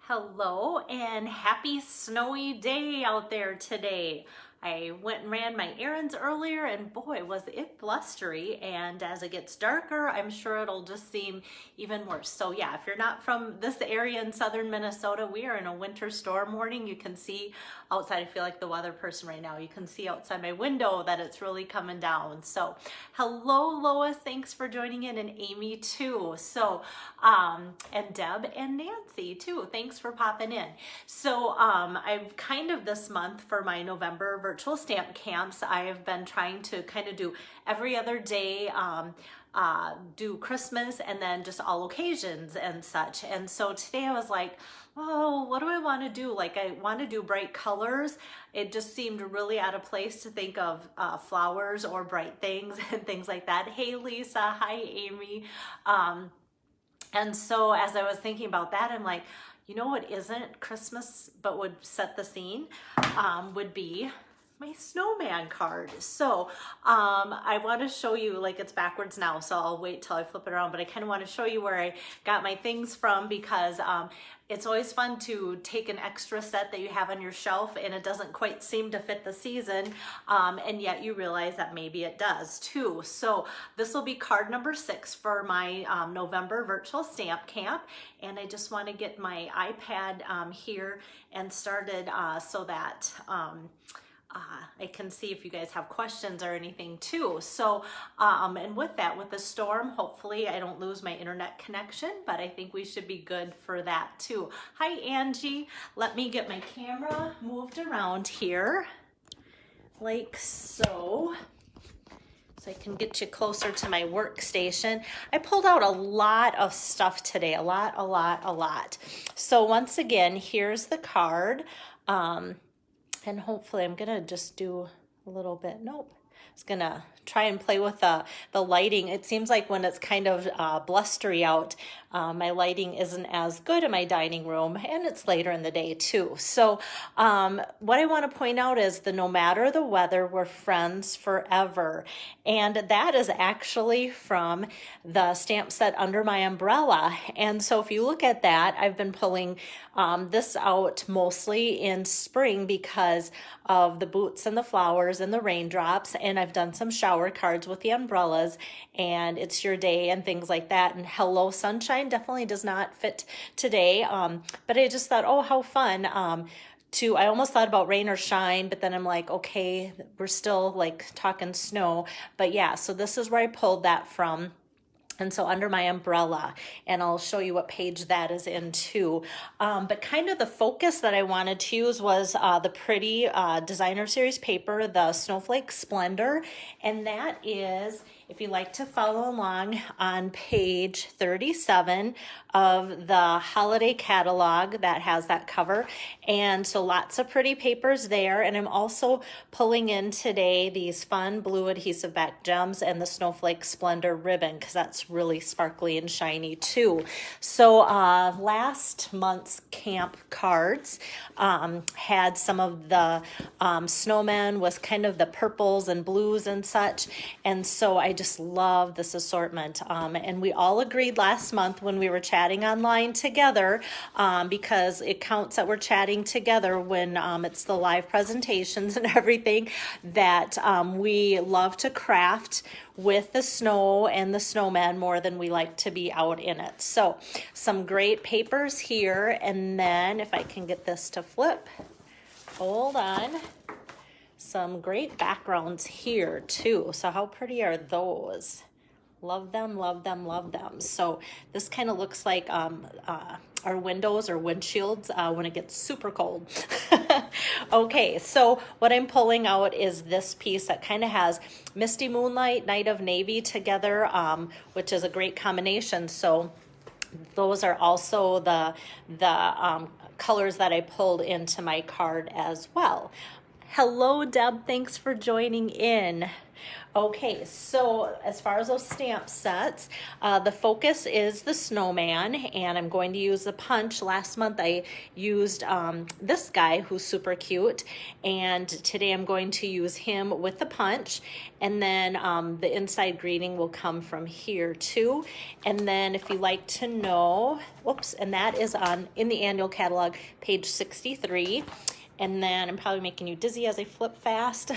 Hello and happy snowy day out there today. I went and ran my errands earlier and boy was it blustery, and as it gets darker I'm sure it'll just seem even worse. So yeah, if you're not from this area in southern Minnesota, we are in a winter storm warning. You can see outside, I feel like the weather person right now, you can see outside my window that it's really coming down. So hello Lois, thanks for joining in, and Amy too. So and Deb and Nancy too, thanks for popping in. So I've kind of this month for my November virtual stamp camps, I have been trying to kind of do every other day, do Christmas and then just all occasions and such. And so today I was like, oh, what do I want to do? Like, I want to do bright colors. It just seemed really out of place to think of flowers or bright things and things like that. Hey Lisa, hi Amy. And so as I was thinking about that, I'm like, you know what isn't Christmas but would set the scene, would be my snowman card. So I want to show you, like, it's backwards now, so I'll wait till I flip it around, but I kind of want to show you where I got my things from, because it's always fun to take an extra set that you have on your shelf and it doesn't quite seem to fit the season, and yet you realize that maybe it does too. So this will be card number 6 for my November virtual stamp camp, and I just want to get my iPad here and started so that I can see if you guys have questions or anything too. So, and with that, with the storm, hopefully I don't lose my internet connection, but I think we should be good for that too. Hi, Angie. Let me get my camera moved around here like so I can get you closer to my workstation. I pulled out a lot of stuff today, a lot. So once again, here's the card. And hopefully I'm gonna just do a little bit. Nope. I was gonna try and play with the lighting. It seems like when it's kind of blustery out, my lighting isn't as good in my dining room, and it's later in the day too. So what I want to point out is the no matter the weather, we're friends forever. And that is actually from the stamp set Under My Umbrella. And so if you look at that, I've been pulling this out mostly in spring because of the boots and the flowers and the raindrops, and I've done some shower cards with the umbrellas and It's Your Day and things like that. And Hello Sunshine definitely does not fit today, but I just thought, oh, how fun. I almost thought about rain or shine, but then I'm like, okay, we're still like talking snow. But yeah, so this is where I pulled that from. And so Under My Umbrella, and I'll show you what page that is in too. But kind of the focus that I wanted to use was the pretty designer series paper, the Snowflake Splendor. And that is, if you like to follow along, on page 37 of the holiday catalog that has that cover. And so lots of pretty papers there. And I'm also pulling in today these fun blue adhesive back gems and the Snowflake Splendor ribbon, because that's really sparkly and shiny too. So last month's camp cards had some of the Snowman was kind of the purples and blues and such. And so I just love this assortment. And we all agreed last month when we were chatting online together, because it counts that we're chatting together when it's the live presentations and everything, that we love to craft with the snow and the snowman more than we like to be out in it. So some great papers here, and then if I can get this to flip, hold on. Some great backgrounds here too. So how pretty are those? Love them, love them, love them. So this kind of looks like our windows or windshields when it gets super cold. Okay, so what I'm pulling out is this piece that kind of has Misty Moonlight, Night of Navy together, which is a great combination. So those are also the colors that I pulled into my card as well. Hello, Deb. Thanks for joining in. Okay, so as far as those stamp sets, the focus is the Snowman, and I'm going to use the punch. Last month I used this guy who's super cute, and today I'm going to use him with the punch, and then the inside greeting will come from here too. And then if you like to know, whoops, and that is in the annual catalog, page 63. And then I'm probably making you dizzy as I flip fast.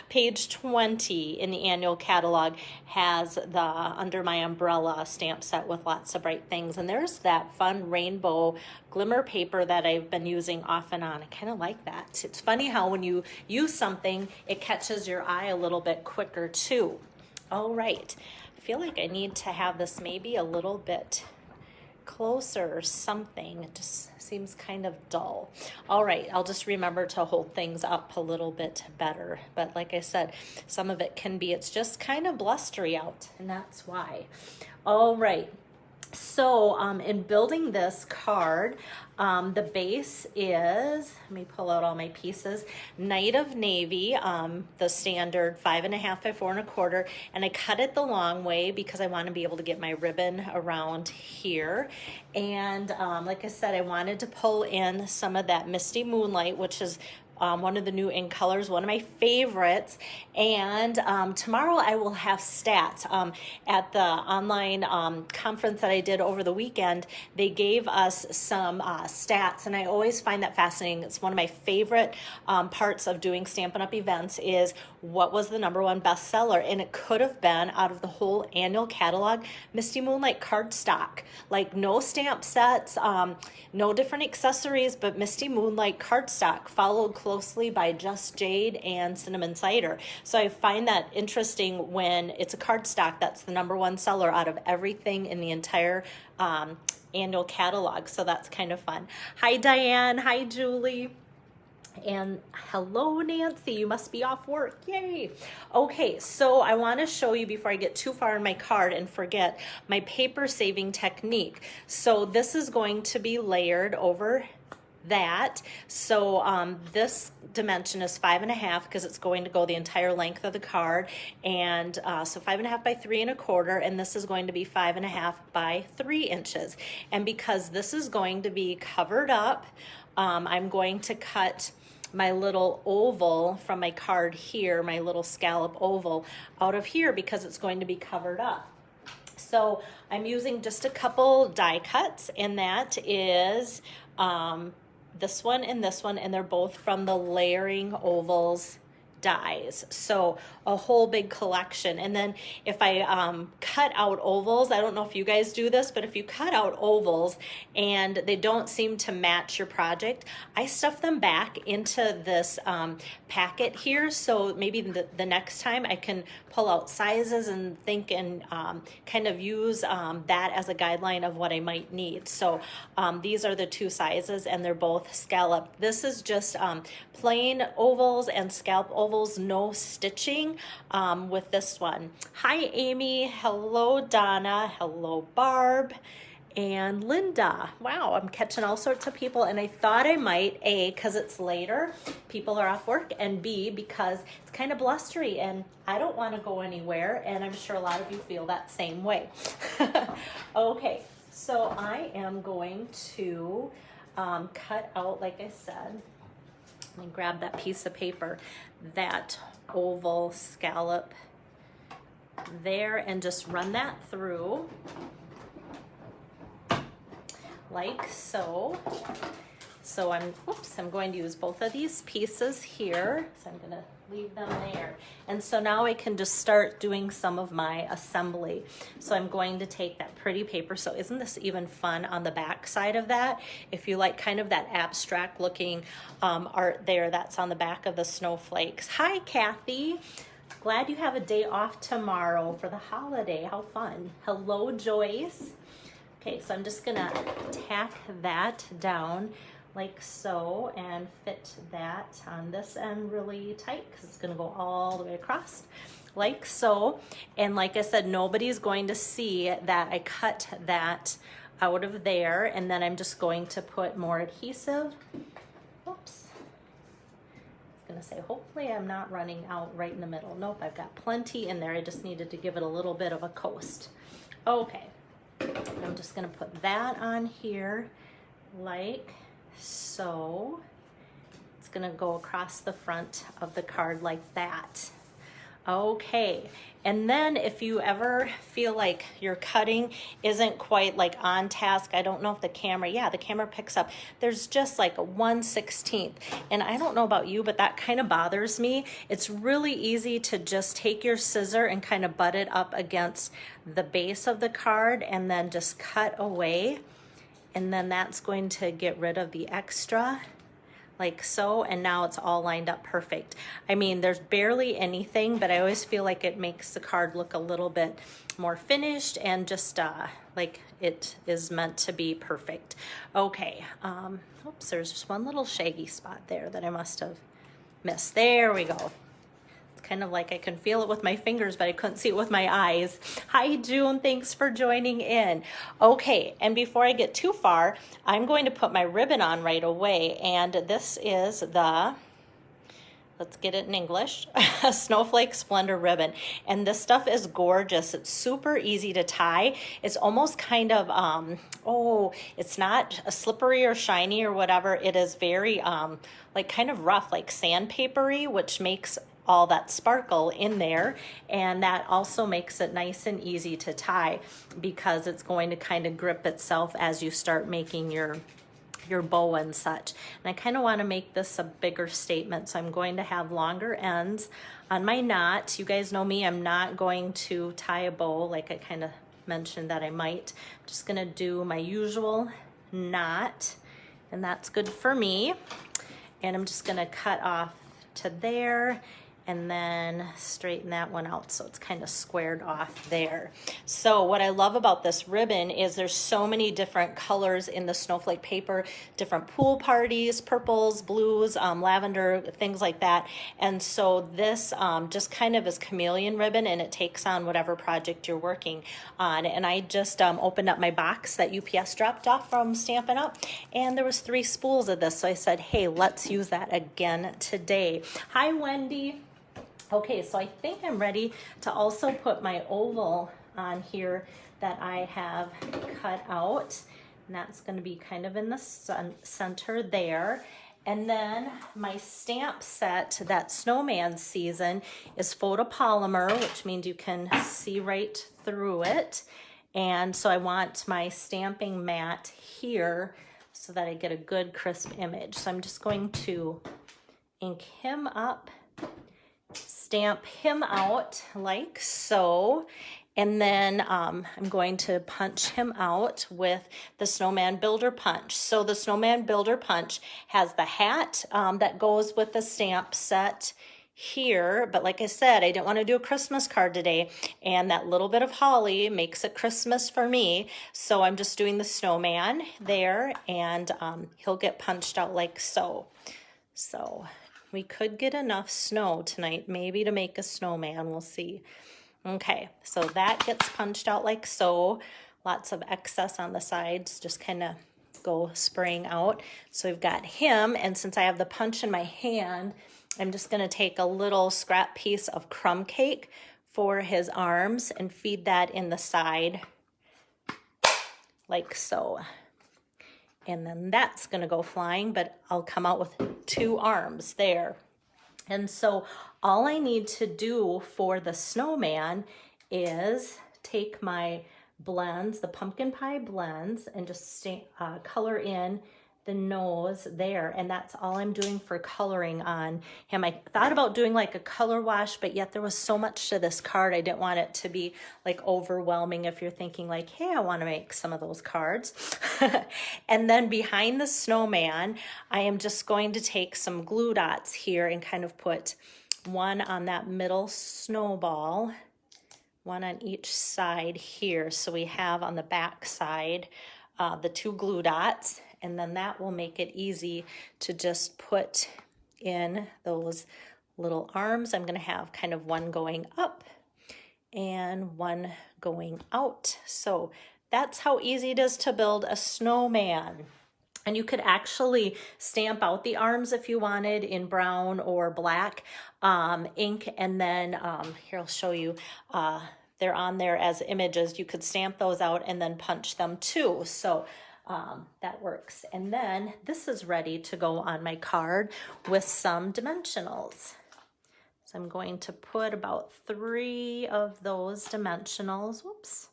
Page 20 in the annual catalog has the Under My Umbrella stamp set with lots of bright things. And there's that fun rainbow glimmer paper that I've been using off and on. I kind of like that. It's funny how when you use something, it catches your eye a little bit quicker too. All right. I feel like I need to have this maybe a little bit closer or something. It just seems kind of dull. All right, I'll just remember to hold things up a little bit better. But like I said, some of it can be, it's just kind of blustery out, and that's why. All right. So in building this card, the base is, let me pull out all my pieces, Night of Navy, the standard 5.5 by 4.25, and I cut it the long way because I want to be able to get my ribbon around here. And like I said, I wanted to pull in some of that Misty Moonlight, which is one of the new ink colors, one of my favorites. And tomorrow I will have stats. At the online conference that I did over the weekend, they gave us some stats, and I always find that fascinating. It's one of my favorite parts of doing Stampin' Up! Events is what was the #1 bestseller, and it could have been, out of the whole annual catalog, Misty Moonlight cardstock. Like no stamp sets, no different accessories, but Misty Moonlight cardstock, followed closely by Just Jade and Cinnamon Cider. So I find that interesting when it's a cardstock that's the #1 seller out of everything in the entire annual catalog. So that's kind of fun. Hi, Diane. Hi, Julie. And hello, Nancy, you must be off work. Yay. Okay, so I want to show you before I get too far in my card and forget my paper saving technique. So this is going to be layered over that. So this dimension is 5.5 because it's going to go the entire length of the card, and so 5.5 by 3.25, and this is going to be 5.5 by 3 inches. And because this is going to be covered up, I'm going to cut my little oval from my card here, my little scallop oval out of here because it's going to be covered up. So I'm using just a couple die cuts, and that is this one, and they're both from the Layering Ovals dies. So a whole big collection. And then if I cut out ovals, I don't know if you guys do this, but if you cut out ovals and they don't seem to match your project, I stuff them back into this packet here. So maybe the next time I can pull out sizes and think and kind of use that as a guideline of what I might need. So these are the two sizes, and they're both scallop. This is just plain ovals and scallop ovals, no stitching with this one. Hi, Amy. Hello, Donna. Hello, Barb. And Linda. Wow, I'm catching all sorts of people, and I thought I might, A, because it's later, people are off work, and B, because it's kind of blustery and I don't want to go anywhere, and I'm sure a lot of you feel that same way. Okay, so I am going to cut out, like I said, let me grab that piece of paper, that oval scallop there, and just run that through like so. So I'm going to use both of these pieces here. So I'm going to leave them there. And so now I can just start doing some of my assembly. So I'm going to take that pretty paper. So isn't this even fun on the back side of that? If you like kind of that abstract looking art there, that's on the back of the snowflakes. Hi, Kathy. Glad you have a day off tomorrow for the holiday. How fun. Hello, Joyce. Okay, so I'm just gonna tack that down like so and fit that on this end really tight because it's gonna go all the way across like so. And like I said, nobody's going to see that I cut that out of there, and then I'm just going to put more adhesive. Oops. gonna say, hopefully I'm not running out right in the middle. Nope, I've got plenty in there. I just needed to give it a little bit of a coast. Okay, I'm just gonna put that on here like so. It's gonna go across the front of the card like that. Okay, and then if you ever feel like your cutting isn't quite like on task, I don't know if the camera, yeah, the camera picks up, there's just like a 1/16. And I don't know about you, but that kind of bothers me. It's really easy to just take your scissor and kind of butt it up against the base of the card and then just cut away. And then that's going to get rid of the extra, like so, and now it's all lined up perfect. I mean, there's barely anything, but I always feel like it makes the card look a little bit more finished and just like it is meant to be perfect. Okay, oops, there's just one little shaggy spot there that I must have missed. There we go. Kind of like I can feel it with my fingers, but I couldn't see it with my eyes. Hi, June. Thanks for joining in. Okay, and before I get too far, I'm going to put my ribbon on right away. And this is the, let's get it in English, Snowflake Splendor ribbon. And this stuff is gorgeous. It's super easy to tie. It's almost kind of, oh, it's not slippery or shiny or whatever. It is very, like kind of rough, like sandpapery, which makes all that sparkle in there, and that also makes it nice and easy to tie because it's going to kind of grip itself as you start making your bow and such. And I kind of want to make this a bigger statement, so I'm going to have longer ends on my knot. You guys know me, I'm not going to tie a bow like I kind of mentioned that I might. I'm just going to do my usual knot, and that's good for me. And I'm just going to cut off to there and then straighten that one out so it's kind of squared off there. So what I love about this ribbon is there's so many different colors in the snowflake paper, different pool parties, purples, blues, lavender, things like that. And so this just kind of is chameleon ribbon, and it takes on whatever project you're working on. And I just opened up my box that UPS dropped off from Stampin' Up, and there was 3 spools of this. So I said, hey, let's use that again today. Hi, Wendy. Okay, so I think I'm ready to also put my oval on here that I have cut out. And that's going to be kind of in the center there. And then my stamp set, that Snowman season, is photopolymer, which means you can see right through it. And so I want my stamping mat here so that I get a good crisp image. So I'm just going to ink him up, stamp him out like so, and then I'm going to punch him out with the Snowman Builder Punch. So the Snowman Builder Punch has the hat that goes with the stamp set here, but like I said, I didn't want to do a Christmas card today, and that little bit of holly makes it Christmas for me, so I'm just doing the snowman there, and he'll get punched out like so. So we could get enough snow tonight, maybe to make a snowman, we'll see. Okay, so that gets punched out like so. Lots of excess on the sides, just kind of go spraying out. So we've got him, and since I have the punch in my hand, I'm just gonna take a little scrap piece of crumb cake for his arms and feed that in the side like so. And then that's gonna go flying, but I'll come out with 2 arms there. And so all I need to do for the snowman is take my blends, the pumpkin pie blends, and just color in the nose there. And that's all I'm doing for coloring on him. I thought about doing like a color wash, but yet there was so much to this card. I didn't want it to be like overwhelming if you're thinking like, hey, I want to make some of those cards. And then behind the snowman, I am just going to take some glue dots here and kind of put one on that middle snowball, one on each side here. So we have on the back side the 2 glue dots, and then that will make it easy to just put in those little arms. I'm going to have kind of one going up and one going out. So that's how easy it is to build a snowman. And you could actually stamp out the arms if you wanted in brown or black ink. And then here, I'll show you. They're on there as images. You could stamp those out and then punch them too. So that works. And then this is ready to go on my card with some dimensionals. So I'm going to put about 3 of those dimensionals. Whoops,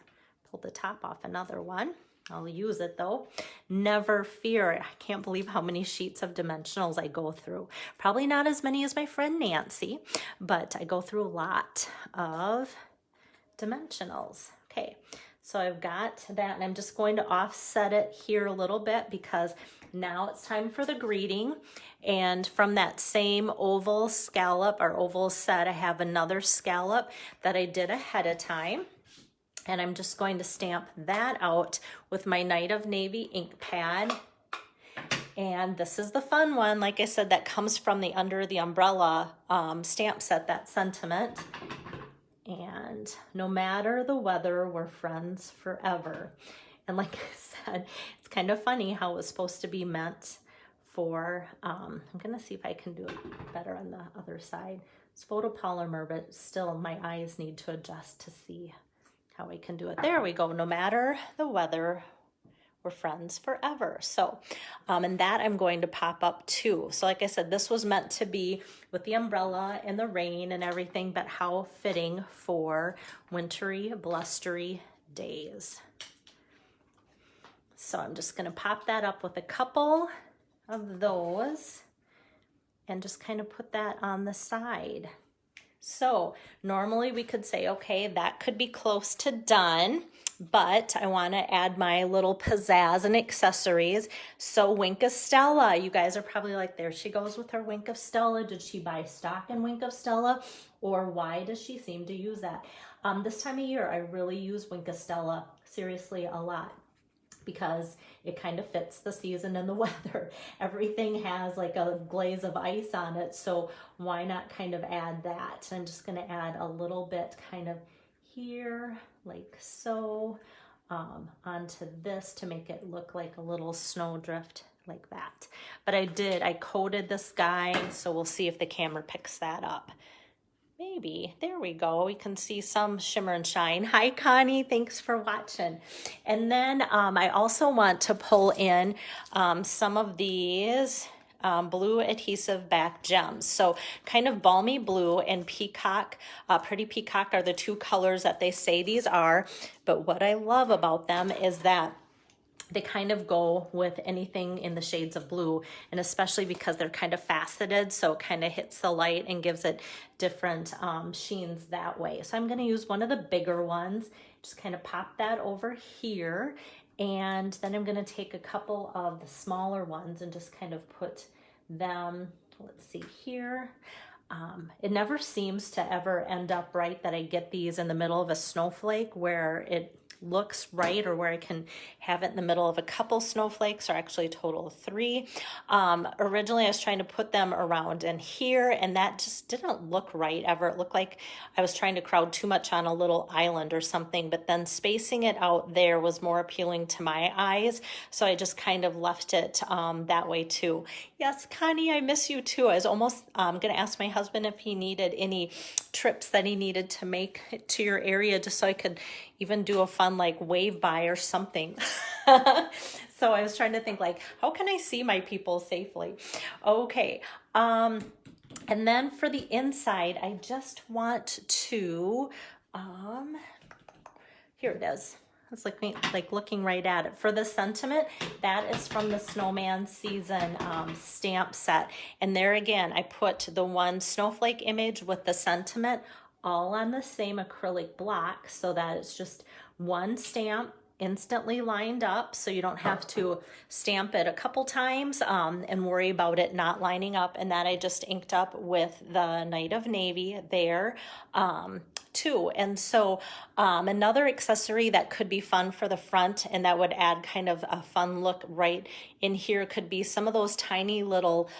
pulled the top off another one. I'll use it though. Never fear. I can't believe how many sheets of dimensionals I go through. Probably not as many as my friend Nancy, but I go through a lot of dimensionals. Okay, so I've got that, and I'm just going to offset it here a little bit because now it's time for the greeting. And from that same oval scallop or oval set, I have another scallop that I did ahead of time. And I'm just going to stamp that out with my Night of Navy ink pad. And this is the fun one, like I said, that comes from the Under the Umbrella stamp set, that sentiment. And no matter the weather, we're friends forever. And like I said, it's kind of funny how it was supposed to be meant for, I'm gonna see if I can do it better on the other side. It's photopolymer, but still my eyes need to adjust to see how I can do it. There we go. No matter the weather, we're friends forever. So, and that I'm going to pop up too. So like I said, this was meant to be with the umbrella and the rain and everything, but how fitting for wintry, blustery days. So I'm just going to pop that up with a couple of those and just kind of put that on the side. So normally we could say, okay, that could be close to done, but I want to add my little pizzazz and accessories. So Wink of Stella, you guys are probably like, there she goes with her Wink of Stella. Did she buy stock in Wink of Stella, or why does she seem to use that? This time of year, I really use Wink of Stella, seriously, a lot, because it kind of fits the season and the weather. Everything has like a glaze of ice on it, so why not kind of add that? I'm just going to add a little bit kind of here, like so, onto this to make it look like a little snowdrift like that. But I coated this guy, so we'll see if the camera picks that up. Maybe. There we go. We can see some shimmer and shine. Hi, Connie. Thanks for watching. And then I also want to pull in some of these blue adhesive back gems. So kind of balmy blue and peacock, pretty peacock are the two colors that they say these are. But what I love about them is that they kind of go with anything in the shades of blue, and especially because they're kind of faceted, so it kind of hits the light and gives it different sheens that way. So I'm going to use one of the bigger ones, just kind of pop that over here, and then I'm going to take a couple of the smaller ones and just kind of put them, let's see here. It never seems to ever end up right that I get these in the middle of a snowflake where it looks right, or where I can have it in the middle of a couple snowflakes, or actually a total of 3. Originally I was trying to put them around in here, and that just didn't look right ever. It looked like I was trying to crowd too much on a little island or something, but then spacing it out there was more appealing to my eyes, so I just kind of left it that way too. Yes, Connie, I miss you too. I was almost going to ask my husband if he needed any trips that he needed to make to your area, just so I could even do a fun like wave by or something. So I was trying to think like, how can I see my people safely? Okay. And then for the inside, I just want to, here it is. It's like looking right at it. For the sentiment, that is from the Snowman season stamp set. And there again, I put the one snowflake image with the sentiment all on the same acrylic block, so that it's just one stamp instantly lined up, so you don't have to stamp it a couple times and worry about it not lining up. And that I just inked up with the Night of Navy there too. And so another accessory that could be fun for the front, and that would add kind of a fun look right in here, could be some of those tiny little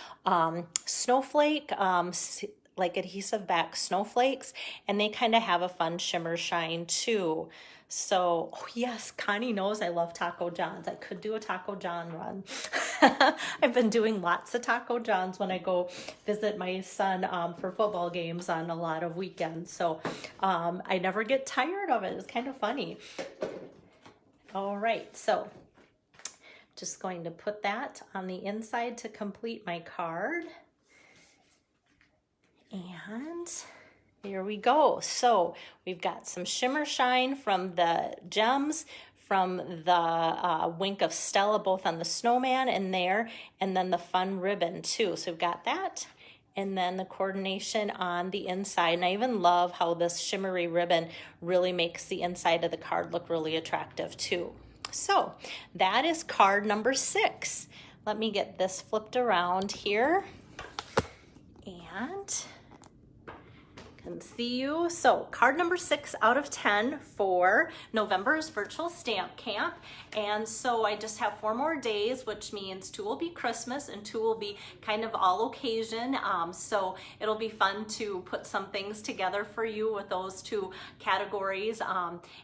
snowflake like adhesive back snowflakes, and they kind of have a fun shimmer shine too. So, oh yes, Connie knows I love Taco John's. I could do a Taco John run. I've been doing lots of Taco Johns when I go visit my son for football games on a lot of weekends. So I never get tired of it. It's kind of funny. All right, so just going to put that on the inside to complete my card. And here we go. So we've got some shimmer shine from the gems, from the Wink of Stella, both on the snowman and there, and then the fun ribbon too. So we've got that, and then the coordination on the inside. And I even love how this shimmery ribbon really makes the inside of the card look really attractive too. So that is card number 6. Let me get this flipped around here and can see you. So card number 6 out of 10 for November's virtual stamp camp. And so I just have 4 more days, which means 2 will be Christmas and 2 will be kind of all occasion. So it'll be fun to put some things together for you with those 2 categories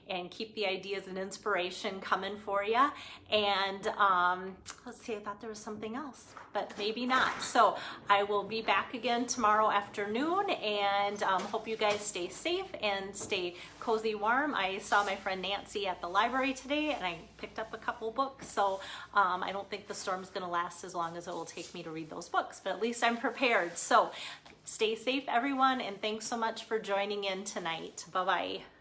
and keep the ideas and inspiration coming for you. And let's see, I thought there was something else, but maybe not. So I will be back again tomorrow afternoon, and hope you guys stay safe and stay cozy warm. I saw my friend Nancy at the library today, and I picked up a couple books, so I don't think the storm's gonna last as long as it will take me to read those books, but at least I'm prepared. So stay safe, everyone, and thanks so much for joining in tonight. Bye-bye.